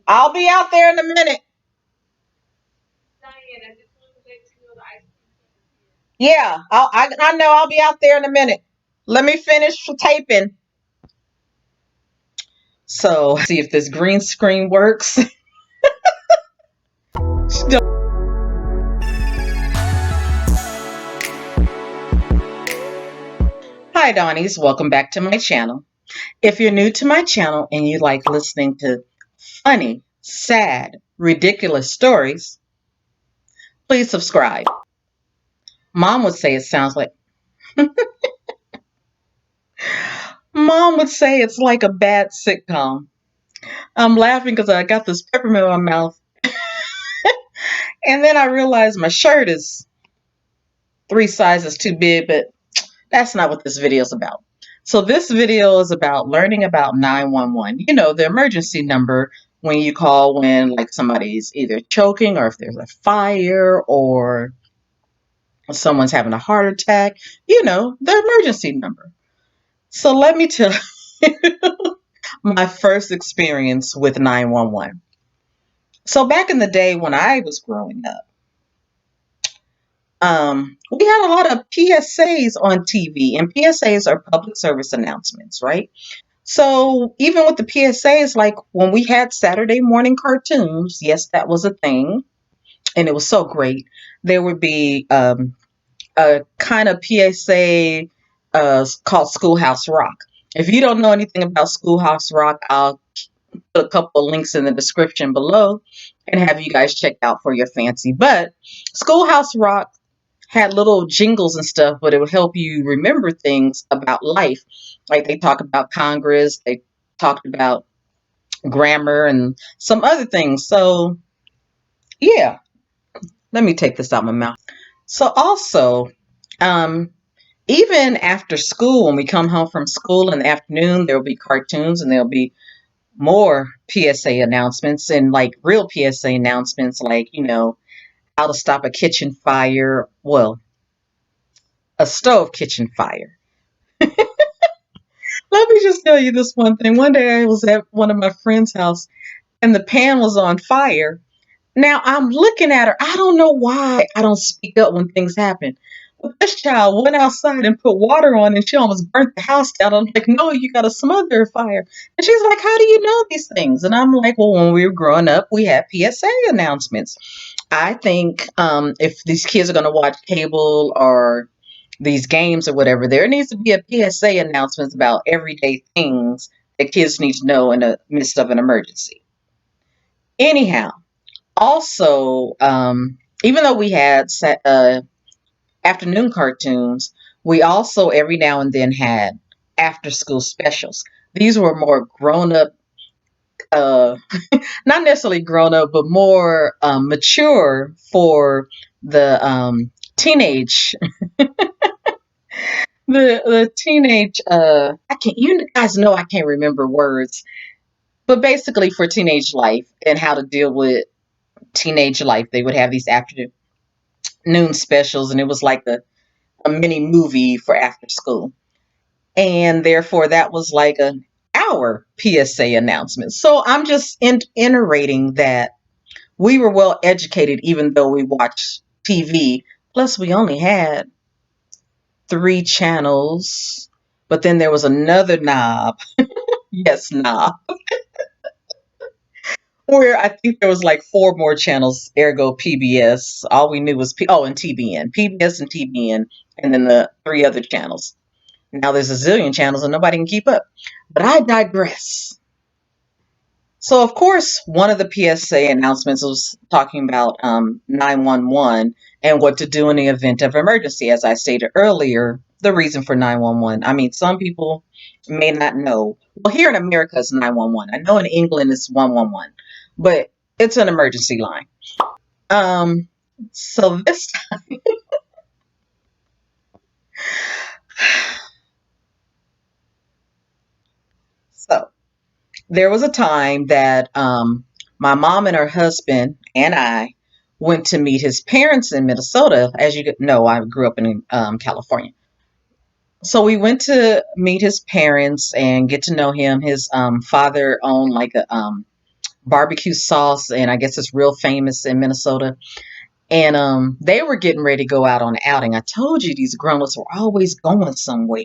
I'll be out there in a minute. Yeah, I know I'll be out there in a minute. Let me finish taping. So, see if this green screen works. Hi, Dawnies. Welcome back to my channel. If you're new to my channel and you like listening to funny, sad, ridiculous stories, please subscribe. Mom would say it sounds like Mom would say it's like a bad sitcom. I'm laughing because I got this peppermint in my mouth. And then I realized my shirt is 3 sizes too big, but that's not what this video is about. So this video is about learning about 911. You know, the emergency number when you call when like somebody's either choking or if there's a fire or someone's having a heart attack. You know, the emergency number. So let me tell you my first experience with 911. So back in the day when I was growing up, we had a lot of PSAs on TV, and PSAs are public service announcements, right? So even with the PSAs, like when we had Saturday morning cartoons, yes, that was a thing, and it was so great. There would be a kind of PSA called Schoolhouse Rock. If you don't know anything about Schoolhouse Rock, I'll put a couple of links in the description below and have you guys check out for your fancy. But Schoolhouse Rock had little jingles and stuff, but it would help you remember things about life. Like they talk about Congress, they talked about grammar and some other things. So yeah, let me take this out of my mouth. So also, um, even after school, when we come home from school in the afternoon, there'll be cartoons and there'll be more PSA announcements and like real PSA announcements, like, you know, how to stop a kitchen fire. Well, a stove kitchen fire. Let me just tell you this one thing. One day I was at one of my friend's house and the pan was on fire. Now I'm looking at her. I don't know why I don't speak up when things happen. But this child went outside and put water on and she almost burnt the house down. I'm like, no, you got to smother a fire. And she's like, how do you know these things? And I'm like, well, when we were growing up, we had PSA announcements. I think if these kids are going to watch cable or these games or whatever, there needs to be a PSA announcements about everyday things that kids need to know in the midst of an emergency. Anyhow, also, even though we had afternoon cartoons, we also every now and then had after school specials. These were more grown up, uh, not necessarily grown up, but more mature for the teenage the teenage I can't you guys know I can't remember words, but basically for teenage life and how to deal with teenage life. They would have these afternoon specials, and it was like a mini movie for after school. And therefore that was like an hour PSA announcement. So I'm just iterating that we were well educated even though we watched TV. Plus we only had 3 channels, but then there was another knob. Yes, knob. Where I think there was like 4 more channels, ergo PBS. All we knew was and TBN, PBS and TBN, and then the 3 other channels. Now there's a zillion channels and nobody can keep up. But I digress. So of course, one of the PSA announcements was talking about 911 and what to do in the event of emergency. As I stated earlier, the reason for 911. I mean, some people may not know. Well, here in America, it's 911. I know in England it's 111, but it's an emergency line. Um, so this time, so there was a time that my mom and her husband and I went to meet his parents in Minnesota. As you know, I grew up in California. So we went to meet his parents and get to know him. His father owned like barbecue sauce, and I guess it's real famous in Minnesota. And they were getting ready to go out on an outing. I told you these grown-ups were always going somewhere.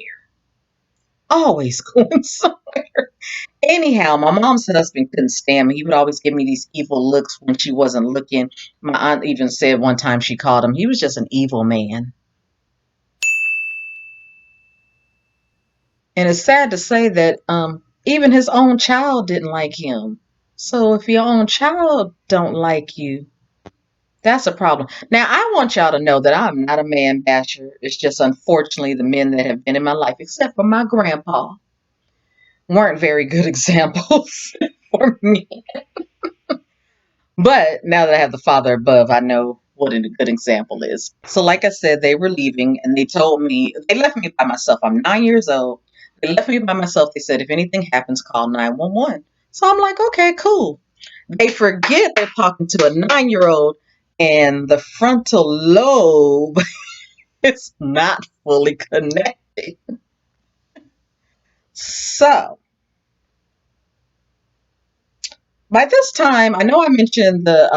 Always going somewhere. Anyhow, my mom's husband couldn't stand me. He would always give me these evil looks when she wasn't looking. My aunt even said one time she called him, he was just an evil man. And it's sad to say that even his own child didn't like him. So if your own child don't like you, that's a problem. Now, I want y'all to know that I'm not a man basher. It's just unfortunately the men that have been in my life, except for my grandpa, weren't very good examples for me. But now that I have the Father above, I know what a good example is. So, like I said, they were leaving and they told me, they left me by myself. I'm 9 years old. They left me by myself. They said, if anything happens, call 911. So I'm like, okay, cool. They forget they're talking to a 9-year-old and the frontal lobe is not fully connected. So, by this time, I know I mentioned the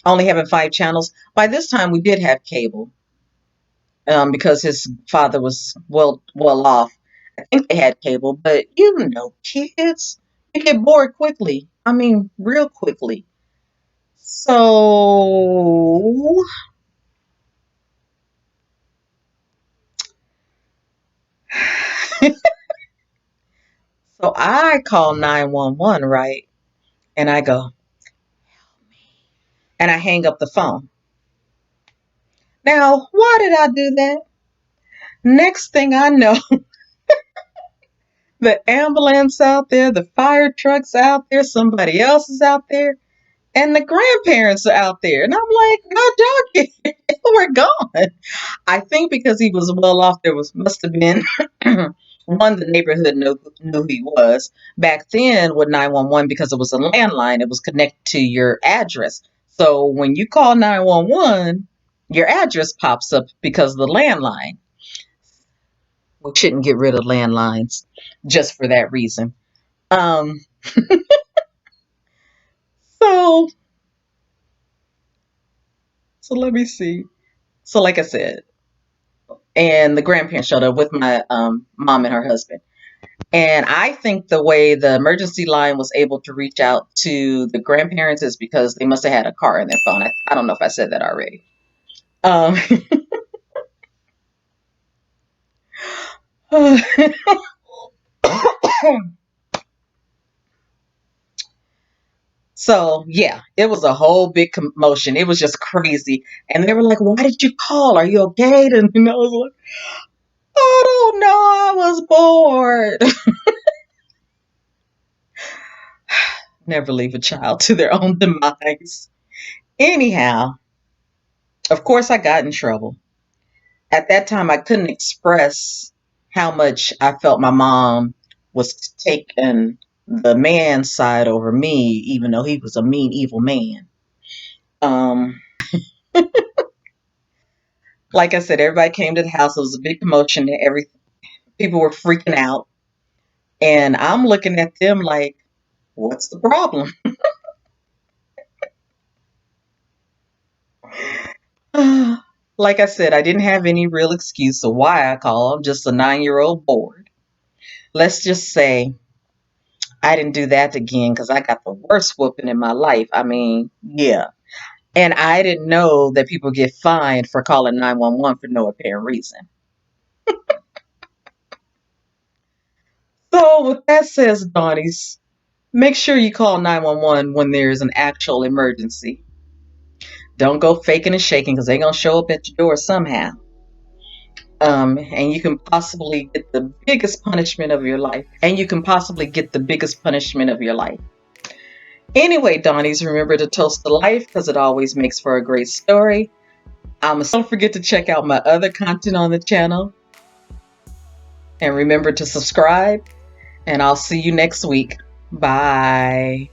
only having 5 channels. By this time, we did have cable because his father was well off. I think they had cable, but kids, they get bored quickly. I mean, real quickly. So, so I call 911, right? And I go, and I hang up the phone. Now, why did I do that? Next thing I know, the ambulance out there, the fire trucks out there, somebody else is out there, and the grandparents are out there. And I'm like, no, dog, we're gone. I think because he was well off, must have been one, the neighborhood knew who he was. Back then with 911, because it was a landline, it was connected to your address. So when you call 911, your address pops up because of the landline. We shouldn't get rid of landlines just for that reason. Um, so so let me see. So like I said, and the grandparents showed up with my mom and her husband. And I think the way the emergency line was able to reach out to the grandparents is because they must have had a car in their phone. I don't know if I said that already. Um, so yeah, it was a whole big commotion. It was just crazy. And they were like, why did you call? Are you okay? And I was like, I don't know. I was bored. Never leave a child to their own demise. Anyhow, of course, I got in trouble. At that time, I couldn't express how much I felt my mom was taking the man's side over me, even though he was a mean, evil man. Um, like I said, everybody came to the house. It was a big commotion. People were freaking out, and I'm looking at them like, "What's the problem?" Like I said, I didn't have any real excuse of why I called. I'm just a 9-year-old bored. Let's just say I didn't do that again because I got the worst whooping in my life. I mean, yeah. And I didn't know that people get fined for calling 911 for no apparent reason. So, with that says, Dawnies, make sure you call 911 when there's an actual emergency. Don't go faking and shaking because they're going to show up at your door somehow. And you can possibly get the biggest punishment of your life. Anyway, Dawnies, remember to toast to life because it always makes for a great story. Don't forget to check out my other content on the channel. And remember to subscribe. And I'll see you next week. Bye.